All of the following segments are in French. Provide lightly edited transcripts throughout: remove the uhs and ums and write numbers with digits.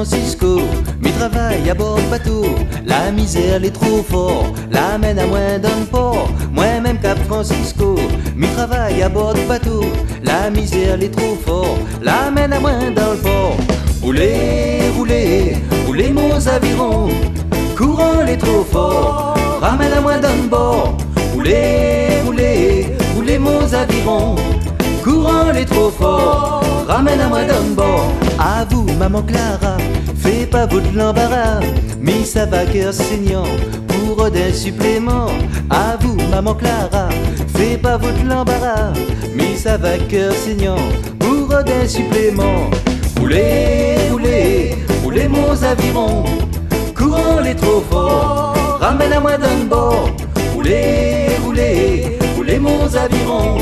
Francisco, mi travaille à bord de bateau. La misère elle est trop fort, l'amène à moins d'un port. Moi-même Cap Francisco, mi travaille à bord de bateau. La misère elle est trop fort, l'amène à moins d'un port. Roulez, roulez, roulez mon aviron, courant est trop fort, ramène à moins d'un bord. Roulez, roulez, roulez mon aviron, courant est trop fort, ramène à moi d'un bord. À vous, maman Clara, fais pas vous de l'embarras, mis ça va cœur saignant pour des suppléments. À vous, maman Clara, fais pas vous de l'embarras, mis ça va cœur saignant pour des suppléments. Roulez, roulez, roulez mon aviron, courant est trop fort, ramène à moi d'un bord. Roulez, roulez, roulez mon aviron,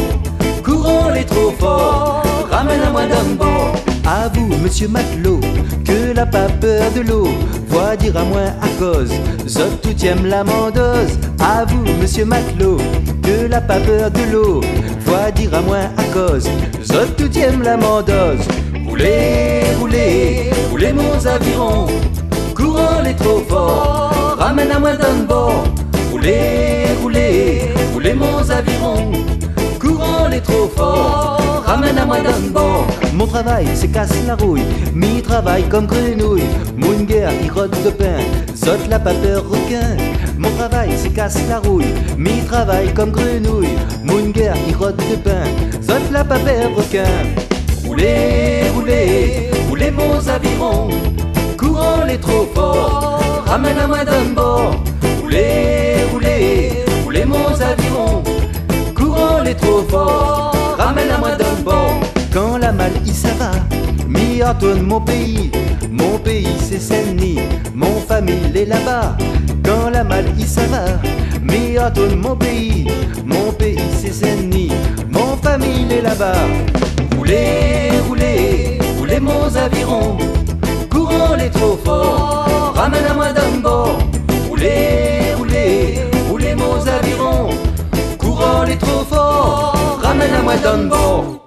courant est trop fort, ramène à moi d'un bord. À vous, monsieur matelot, que n'a pas peur de l'eau, vois dire à moi à cause, zot tout aime la mendeuse. À vous, monsieur matelot, que n'a pas peur de l'eau, vois dire à moi à cause, zot tout aime la mendeuse. Roulez, roulez, roulez mon aviron, courant est trop fort, ramène à moi d'un bord. Roulez, roulez, roulez mon aviron, courant est trop fort, ramène à moi d'un bord. Mon travail c'est casse la rouille, mi travail comme grenouille, mon guerre il rote de pain, zot la pas peur requin. Mon travail c'est casse la rouille, mi travail comme grenouille, mon guerre il rote de pain, zot la pas peur requin. Roulez, roulez, roulez mon aviron, courant est trop fort, ramène à moi d'un bord. Roulez, roulez, roulez mon aviron, courant est trop fort, ramène à moi d'un bord. Quand la mal y ça va, m'y retourne mon pays c'est Saint-Denis, mon famille est là-bas. Quand la mal y ça va, m'y retourne mon pays c'est Saint-Denis, mon famille est là-bas. Roulez, roulez, roulez mon aviron, courant est trop fort, ramène à moi d'un bord. Roulez, roulez, roulez mon aviron, courant est trop fort, ramène à moi d'un bord.